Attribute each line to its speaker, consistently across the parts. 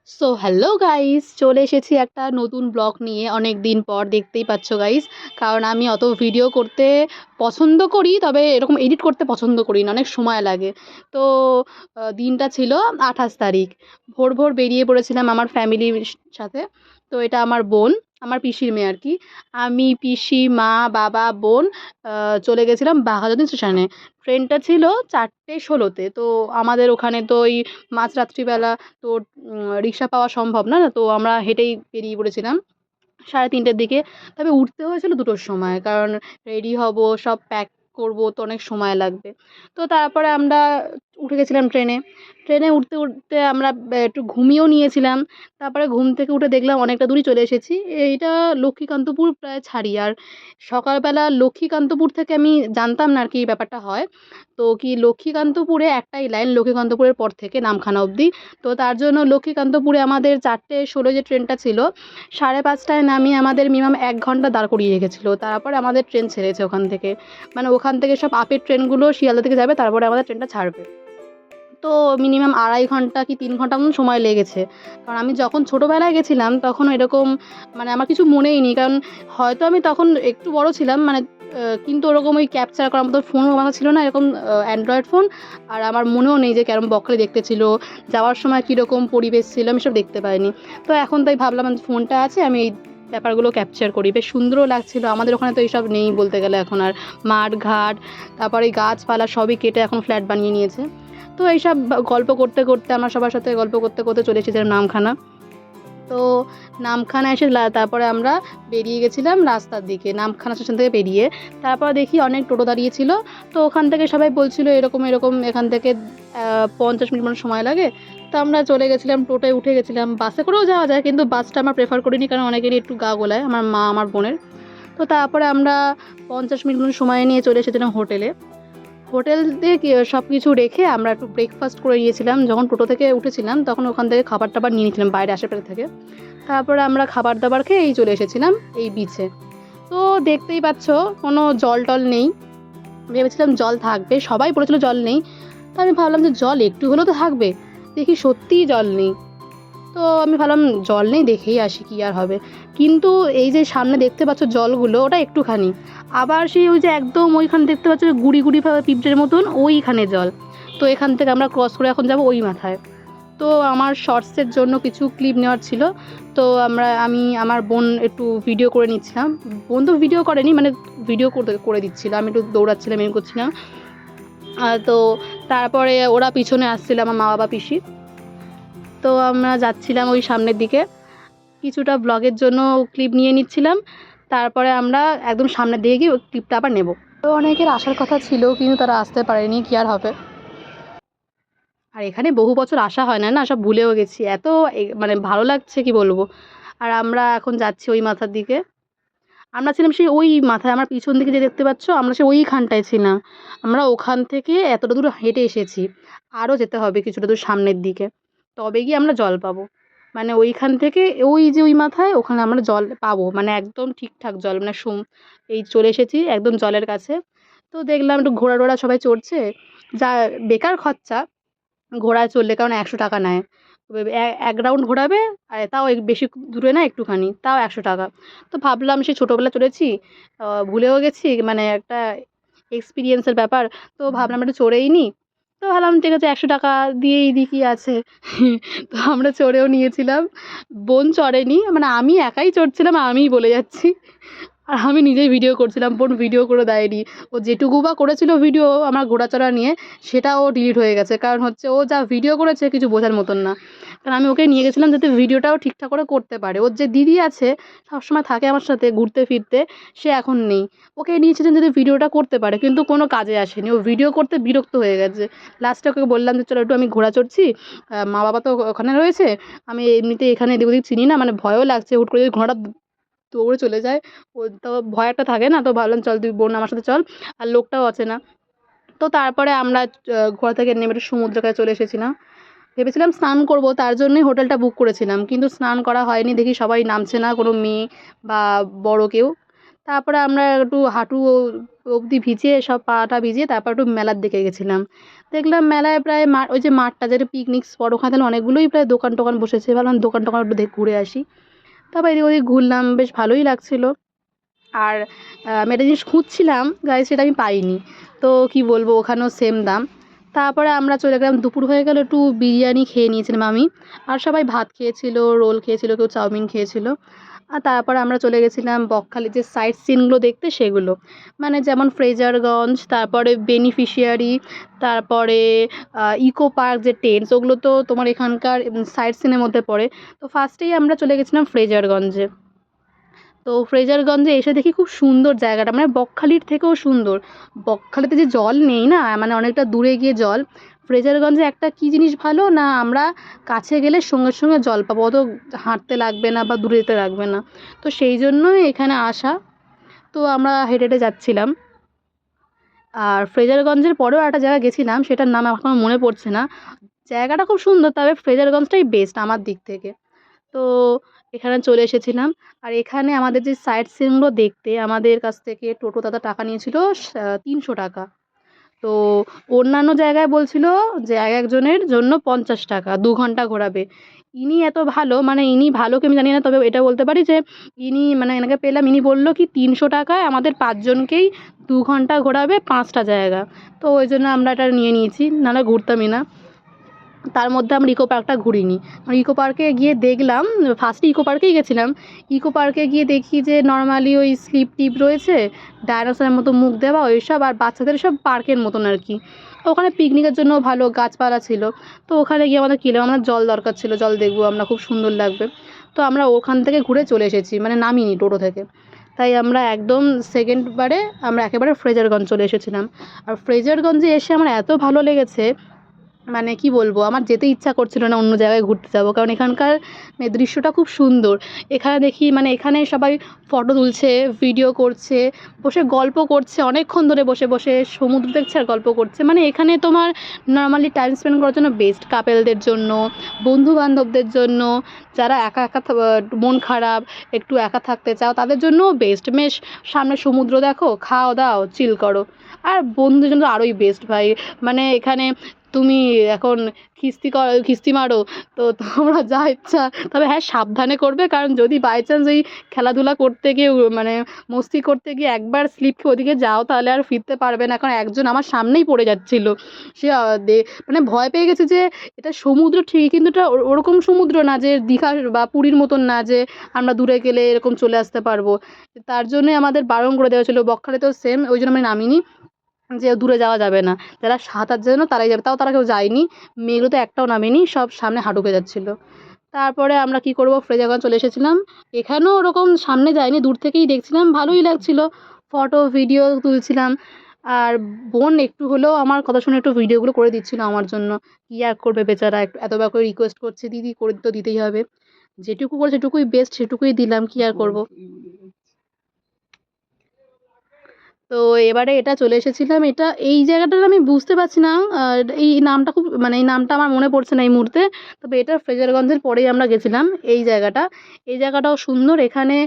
Speaker 1: So hello guys, চলে এসেছি একটা নতুন ব্লগ নিয়ে অনেক দিন পর। দেখতেই পাচ্ছ গাইস, কারণ আমি অত ভিডিও করতে পছন্দ করি, তবে এরকম এডিট করতে পছন্দ করি না, অনেক সময় লাগে। তো দিনটা ছিল 28 তারিখ। ভোর ভোর বেরিয়ে পড়েছিলাম আমার ফ্যামিলির সাথে। তো এটা আমার বোন, আমার পিসির মেয়ে আর কি। আমি, পিসি, মা, বাবা, বোন চলে গেছিলাম বাঘাযতীন স্টেশনে। ট্রেনটা ছিল 4:16-তে। তো আমাদের ওখানে তো ওই মাঝরাত্রিবেলা তো রিক্সা পাওয়া সম্ভব না। তো আমরা হেঁটেই বেরিয়ে পড়েছিলাম 3:30-টের দিকে। তবে উঠতে হয়েছিল 2টোর সময়, কারণ রেডি হব, সব প্যাক করব, তো অনেক সময় লাগবে। তো তারপরে আমরা উঠে গেছিলাম ট্রেনে। ট্রেনে উঠতে উঠতে আমরা একটু ঘুমিয়েও নিয়েছিলাম। তারপরে ঘুম থেকে উঠে দেখলাম অনেকটা দূরই চলে এসেছি। এইটা লক্ষ্মীকান্তপুর প্রায় ছাড়ি। আর সকালবেলা লক্ষ্মীকান্তপুর থেকে আমি জানতাম না আর কি এই ব্যাপারটা হয়। তো কি লক্ষ্মীকান্তপুরে একটাই লাইন, লক্ষ্মীকান্তপুরের পর থেকে নামখানা অবধি। তো তার জন্য লক্ষ্মীকান্তপুরে আমাদের 4:16 যে ট্রেনটা ছিল, 5:30টায় নামিয়ে আমাদের মিনিমাম 1 ঘন্টা দাঁড় করিয়ে রেখেছিল। তারপরে আমাদের ট্রেন ছেড়েছে ওখান থেকে। মানে ওখান থেকে সব আপের ট্রেনগুলো শিয়ালদা থেকে যাবে, তারপরে আমাদের ট্রেনটা ছাড়বে। তো মিনিমাম 2.5 ঘন্টা কি 3 ঘন্টা মতন সময় লেগেছে। কারণ আমি যখন ছোটোবেলায় গেছিলাম তখন এরকম মানে আমার কিছু মনেই নেই। কারণ হয়তো আমি তখন একটু বড় ছিলাম, মানে কিন্তু ওরকম ওই ক্যাপচার করার মতো ফোনও আমার ছিল না, এরকম অ্যান্ড্রয়েড ফোন। আর আমার মনেও নেই যে কেরম বকখালি দেখতে ছিল, যাওয়ার সময় কীরকম পরিবেশ ছিল আমি সব দেখতে পাইনি। তো এখন তাই ভাবলাম ফোনটা আছে, আমি এই ব্যাপারগুলো ক্যাপচার করি। বেশ সুন্দরও লাগছিল। আমাদের ওখানে তো এইসব নেই বলতে গেলে এখন আর। মাঠ ঘাট, তারপরে গাছপালা সবই কেটে এখন ফ্ল্যাট বানিয়ে নিয়েছে। তো এইসব গল্প করতে করতে আমরা সবার সাথে গল্প করতে করতে চলে এসেছিলাম নামখানা। তো নামখানা এসে তারপরে আমরা বেরিয়ে গেছিলাম রাস্তার দিকে, নামখানা স্টেশন থেকে বেরিয়ে। তারপর দেখি অনেক টোটো দাঁড়িয়েছিল। তো ওখান থেকে সবাই বলছিল এরকম এরকম এখান থেকে 50 মিনিট মতো সময় লাগে। তো আমরা চলে গেছিলাম, টোটোয় উঠে গেছিলাম। বাসে করেও যাওয়া যায়, কিন্তু বাসটা আমরা প্রেফার করিনি, কারণ অনেকেরই একটু গা গোলায়, আমার মা আমার বোনের। তো তারপরে আমরা 50 মিনিট মতো সময় নিয়ে চলে এসেছিলাম হোটেলে। হোটেল থেকে সব কিছু রেখে আমরা একটু ব্রেকফাস্ট করে নিয়েছিলাম। যখন টোটো থেকে উঠেছিলাম তখন ওখান থেকে খাবার টাবার নিয়ে নিয়েছিলাম বাইরে আশেপাশে থেকে। তারপরে আমরা খাবার দাবার খেয়ে এই চলে এসেছিলাম এই বিচে। তো দেখতেই পাচ্ছ কোনো জল টল নেই। ভেবেছিলাম জল থাকবে, সবাই বলেছিল জল নেই। তো আমি ভাবলাম যে জল একটু হলেও তো থাকবে। দেখি সত্যিই জল নেই। তো আমি ভাবলাম জল নেই, দেখেই আসি কী আর হবে। কিন্তু এই যে সামনে দেখতে পাচ্ছ জলগুলো, ওটা একটুখানি। আবার সেই ওই যে একদম ওইখানে দেখতে পাচ্ছ গুড়ি গুড়ি ভাবে পিঁপড়ের মতন, ওইখানে জল। তো এখান থেকে আমরা ক্রস করে এখন যাব ওই মাথায়। তো আমার শর্টসের জন্য কিছু ক্লিপ নেওয়ার ছিল। তো আমি আমার বোন একটু ভিডিও করে নিচ্ছিলাম। বোন তো ভিডিও করেনি, মানে ভিডিও করে দিচ্ছিল, আমি একটু দৌড়াচ্ছিলাম, এম করছিলাম। তো তারপরে ওরা পিছনে আসছিল, আমার মা বাবা পিসি। তো আমরা যাচ্ছিলাম ওই সামনের দিকে, কিছুটা ব্লগের জন্য ক্লিপ নিয়ে নিচ্ছিলাম। তারপরে আমরা একদম সামনের দিকে গিয়ে ওই ক্লিপটা আবার নেব। তো অনেকের আসার কথা ছিল, কিন্তু তারা আসতে পারেনি, কী আর হবে। আর এখানে বহু বছর আসা হয় না, না সব ভুলেও গেছি। এত মানে ভালো লাগছে কি বলবো। আর আমরা এখন যাচ্ছি ওই মাথার দিকে। আমরা ছিলাম সেই ওই মাথায়, আমার পিছন দিকে যে দেখতে পাচ্ছ, আমরা সেই ওইখানটায় ছিলাম। আমরা ওখান থেকে এতটা দূর হেঁটে এসেছি, আরও যেতে হবে কিছুটা দূর সামনের দিকে, তবে গিয়ে আমরা জল পাবো। মানে ওইখান থেকে ওই যে ওই মাথায় ওখানে আমরা জল পাবো, মানে একদম ঠিকঠাক জল, মানে এই চলে এসেছি একদম জলের কাছে। তো দেখলাম একটু ঘোড়া টোড়া সবাই চড়ছে, যা বেকার খরচা ঘোড়ায় চড়লে, কারণ 100 টাকা নেয়। এক রাউন্ড ঘোরাবে, আর তাও বেশি দূরে না, একটুখানি, তাও 100 টাকা। তো ভাবলাম সে ছোটোবেলায় চড়েছি, ভুলেও গেছি, মানে একটা এক্সপিরিয়েন্সের ব্যাপার। তো ভাবলাম একটু চড়েই নিই। তো ভাবলাম ঠিক আছে 100 টাকা দিয়েই দিই, কী আছে। তো আমরা চড়েও নিয়েছিলাম। বোন চড়েনি, মানে আমি একাই চড়ছিলাম, আমিই বলে যাচ্ছি। আর আমি নিজেই ভিডিও করছিলাম, বোন ভিডিও করে দেয়নি। ও যেটুকু বা করেছিল ভিডিও আমার ঘোড়াচড়া নিয়ে, সেটাও ডিলিট হয়ে গেছে। কারণ হচ্ছে ও যা ভিডিও করেছে কিছু বোঝার মতন না। কারণ আমি ওকে নিয়ে গেছিলাম যাতে ভিডিওটাও ঠিকঠাক করে করতে পারে। ওর যে দিদি আছে, সবসময় থাকে আমার সাথে ঘুরতে ফিরতে, সে এখন নেই। ওকে নিয়েছিলাম যাতে ভিডিওটা করতে পারে, কিন্তু কোনো কাজে আসেনি। ও ভিডিও করতে বিরক্ত হয়ে গেছে। লাস্টে ওকে বললাম যে চলো একটু আমি ঘোড়া চড়ছি, মা বাবা তো ওখানে রয়েছে, আমি এমনিতে এখানে এদিক ওদিক চিনি না, মানে ভয়ও লাগছে হুট করে যদি ঘোড়াটা দৌড়ে চলে যায়। ও তো ভয় একটা থাকে না। তো ভাবলাম চল তুই বোন আমার সাথে চল, আর লোকটাও অচেনা। তো তারপরে আমরা ঘোড়া থেকে নেমে একটু সমুদ্রের কাছে চলে এসেছিলাম। ভেবেছিলাম স্নান করব, তার জন্যই হোটেলটা বুক করেছিলাম, কিন্তু স্নান করা হয়নি। দেখি সবাই নামছে না, কোনো মেয়ে বা বড় কেউ। তারপরে আমরা একটু হাঁটু অবধি ভিজিয়ে সব পাটা ভিজিয়ে তারপর একটু মেলার দিকে গেছিলাম। দেখলাম মেলায় প্রায় ওই যে মাঠটা যেটা পিকনিক স্পট ওখানে তাহলে অনেকগুলোই প্রায় দোকান টোকান বসেছে, ভাবলাম দোকান টোকান একটু ঘুরে আসি। তারপর এদিক ওদিক ঘুরলাম, বেশ ভালোই লাগছিলো। আর আমি একটা জিনিস খুঁজছিলাম গাইস, সেটা আমি পাইনি। তো কি বলবো, ওখানেও সেম দাম। তারপরে আমরা চলে গেলাম, দুপুর হয়ে গেল, একটু বিরিয়ানি খেয়ে নিয়েছিলাম আমি। আর সবাই ভাত খেয়েছিল, রোল খেয়েছিল, কেউ চাউমিন খেয়েছিল। আর তারপরে আমরা চলে গেছিলাম বকখালির যে সাইট সিনগুলো দেখতে, সেগুলো মানে যেমন ফ্রেজারগঞ্জ, তারপরে বেনিফিশিয়ারি, তারপরে ইকো পার্ক যে টেন্টস, ওগুলো তো তোমার এখানকার সাইট সিনের মধ্যে পড়ে। তো ফার্স্টেই আমরা চলে গেছিলাম ফ্রেজারগঞ্জে। তো ফ্রেজারগঞ্জে এসে দেখি খুব সুন্দর জায়গাটা, মানে বকখালির থেকেও সুন্দর। বকখালিতে যে জল নেই না, মানে অনেকটা দূরে গিয়ে জল। ফ্রেজারগঞ্জে একটা কী জিনিস ভালো না, আমরা কাছে গেলে সঙ্গে সঙ্গে জল পাবো, অত হাঁটতে লাগবে না বা দূরে যেতে লাগবে না। তো সেই জন্যই এখানে আসা। তো আমরা হেঁটে হেঁটে যাচ্ছিলাম। আর ফ্রেজারগঞ্জের পরেও একটা জায়গায় গেছিলাম, সেটার নাম এখনও মনে পড়ছে না। জায়গাটা খুব সুন্দর, তবে ফ্রেজারগঞ্জটাই বেস্ট আমার দিক থেকে। তো এখানে চলে এসেছিলাম। আর এখানে আমাদের যে সাইট সিনগুলো দেখতে আমাদের কাছ থেকে টোটো দাদা টাকা নিয়েছিল 300 টাকা। তো অন্যান্য জায়গায় বলছিল যে এক একজনের জন্য 50 টাকা, 2 ঘন্টা ঘোরাবে। ইনি এত ভালো, মানে ইনি ভালো কি আমি জানি না, তবে এটা বলতে পারি যে ইনি, মানে এনাকে পেলাম, ইনি বললো কি 300 টাকায় আমাদের 5জনকেই 2 ঘন্টা ঘোরাবে 5টা জায়গা। তো ওই জন্য আমরা এটা নিয়ে নিয়েছি, নাহলে ঘুরতামই না। তার মধ্যে আমরা ইকো পার্কটা ঘুরিনি। ইকো পার্কে গিয়ে দেখলাম, ফার্স্টে ইকো পার্কেই গেছিলাম। ইকো পার্কে গিয়ে দেখি যে নর্মালি ওই স্লিপ টিপ রয়েছে, ডায়নোসরের মতো মুখ দেওয়া ওইসব, আর বাচ্চাদের সব পার্কের মতন আর কি। ওখানে পিকনিকের জন্য ভালো গাছপালা ছিল। তো ওখানে গিয়ে আমাদের কিনলাম, আমার জল দরকার ছিল, জল দেখবো আমরা, খুব সুন্দর লাগবে। তো আমরা ওখান থেকে ঘুরে চলে এসেছি, মানে নামিনি টোটো থেকে। তাই আমরা একদম সেকেন্ড বারে আমরা একেবারে ফ্রেজারগঞ্জ চলে এসেছিলাম। আর ফ্রেজারগঞ্জে এসে আমার এত ভালো লেগেছে, মানে কি বলবো, আমার যেতে ইচ্ছা করছিল না অন্য জায়গায় ঘুরতে যাবো, কারণ এখানকার দৃশ্যটা খুব সুন্দর। এখানে দেখি, মানে এখানে সবাই ফটো তুলছে, ভিডিও করছে, বসে গল্প করছে অনেকক্ষণ ধরে, বসে বসে সমুদ্র দেখছে আর গল্প করছে। মানে এখানে তোমার নর্মালি টাইম স্পেন্ড করার জন্য বেস্ট, কাপেলদের জন্য, বন্ধু বান্ধবদের জন্য, যারা একা একা মন খারাপ, একটু একা থাকতে চাও, তাদের জন্যও বেস্ট। বেশ সামনে সমুদ্র দেখো, খাও দাও, চিল করো। আর বন্ধুদের জন্য তো আরোই বেস্ট ভাই। মানে এখানে তুমি এখন খিস্তি মারো, তো তোমরা যা ইচ্ছা, তবে হ্যাঁ সাবধানে করবে, কারণ যদি বাই চান্স এই খেলাধুলা করতে গিয়ে মানে মস্তি করতে গিয়ে একবার স্লিপ খেয়ে ওদিকে যাও, তাহলে আর ফিরতে পারবে না। কারণ একজন আমার সামনেই পড়ে যাচ্ছিল, সে মানে ভয় পেয়ে গেছে যে এটা সমুদ্র ঠিকই, কিন্তু এটা ওরকম সমুদ্র না যে দীঘা বা পুরীর মতন না যে আমরা দূরে গেলে এরকম চলে আসতে পারবো। তার জন্যই আমাদের বারণ করে দেওয়া ছিল। বকখালিতেও সেম, ওই জন্য আমি নামিনি, যে দূরে যাওয়া যাবে না, যারা সাঁতার জানে না তারাই যাবে। তাও তারা কেউ যায়নি, মেয়েগুলো তো একটাও নামেনি, সব সামনে হাঁটুকে যাচ্ছিলো। তারপরে আমরা কি করবো, ফ্রেজারগঞ্জ চলে এসেছিলাম। এখানেও ওরকম সামনে যাইনি, দূর থেকেই দেখছিলাম, ভালোই লাগছিলো, ফটো ভিডিও তুলছিলাম। আর বোন একটু হলেও আমার কথা শুনে একটু ভিডিওগুলো করে দিচ্ছিলো আমার জন্য। কী আর করবে বেচারা, একটু এতবার করে রিকোয়েস্ট করছে, দিদি করে তো দিতেই হবে। যেটুকু করে সেটুকুই বেস্ট, সেটুকুই দিলাম, কী আর করবো। তো এবারে এটা চলে এসেছিলাম, এটা এই জায়গাটার আমি বুঝতে পারছি না, এই নামটা খুব, মানে এই নামটা আমার মনে পড়ছে না এই মুহূর্তে। তবে এটা ফ্রেজারগঞ্জের পরেই আমরা গেছিলাম এই জায়গাটা। এই জায়গাটাও সুন্দর, এখানে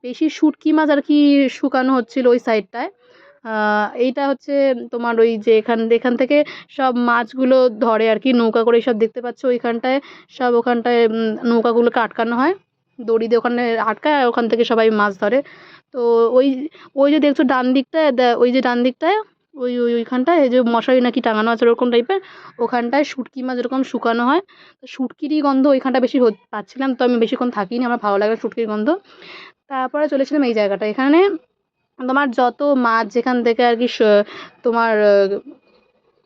Speaker 1: বেশি শুটকি মাছ আর কি শুকানো হচ্ছিল ওই সাইডটায়। এইটা হচ্ছে তোমার ওই যে এখান থেকে সব মাছগুলো ধরে আর কি, নৌকা করে সব দেখতে পাচ্ছ ওইখানটায়, সব ওখানটায় নৌকাগুলোকে আটকানো হয়, দড়ি দিয়ে ওখানে আটকায়, আর ওখান থেকে সবাই মাছ ধরে। তো ওই ওই যে দেখছো ডান দিকটায়, ওই যে ডান দিকটায়, ওইখানটায় এই যে মশারি নাকি টাঙানো আছে ওরকম টাইপের, ওখানটায় শুটকি মাছ এরকম শুকানো হয়। তো শুটকিরই গন্ধ ওইখানটা বেশি পাচ্ছিলাম, তো আমি বেশিক্ষণ থাকিনি, আমার ভালো লাগে শুটকির গন্ধ। তারপরে চলেছিলাম এই জায়গাটা, এখানে তোমার যত মাছ যেখান থেকে আর কি তোমার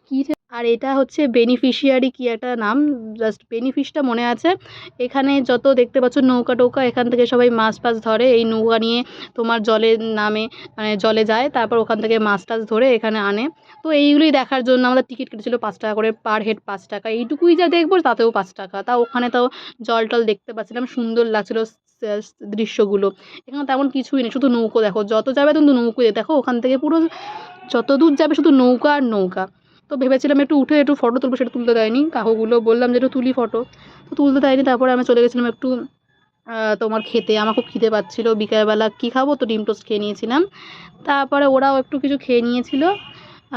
Speaker 1: কী, আর এটা হচ্ছে বেনিফিশিয়ারি কি একটা নাম, জাস্ট বেনিফিশটা মনে আছে। এখানে যত দেখতে পাচ্ছ নৌকা টৌকা, এখান থেকে সবাই মাছ টাছ ধরে, এই নৌকা নিয়ে তোমার জলে নামে, মানে জলে যায়, তারপর ওখান থেকে মাছ টাছ ধরে এখানে আনে। তো এইগুলোই দেখার জন্য আমাদের টিকিট কেটেছিল 5 টাকা করে, পার হেড 5 টাকা। এইটুকুই যা দেখবো তাতেও 5 টাকা, তাও ওখানে তাও জল টল দেখতে পাচ্ছিলাম, সুন্দর লাগছিলো দৃশ্যগুলো। এখানে তেমন কিছুই নেই, শুধু নৌকো দেখো, যত যাবে কিন্তু নৌকো দেখো, ওখান থেকে পুরো যত দূর যাবে শুধু নৌকা আর নৌকা। তো ভেবেছিলাম একটু উঠে একটু ফটো তুলবো, সেটা তুলতে দেয়নি, কাকুগুলো বললাম যে একটু তুলি ফটো, তো তুলতে দেয়নি। তারপরে আমি চলে গেছিলাম একটু তোমার খেতে। আমার খুব খিদে পাচ্ছিলো, বিকালবেলা কী খাবো, তো ডিম টোস্ট খেয়ে নিয়েছিলাম। তারপরে ওরাও একটু কিছু খেয়ে নিয়েছিল,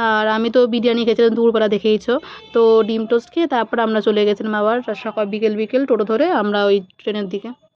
Speaker 1: আর আমি তো বিরিয়ানি খেয়েছিলাম দুপুরবেলা, দেখেইছো। তো ডিম টোস্ট খেয়ে তারপরে আমরা চলে গেছিলাম আবার সকাল বিকেল বিকেল টোটো ধরে আমরা ওই ট্রেনের দিকে।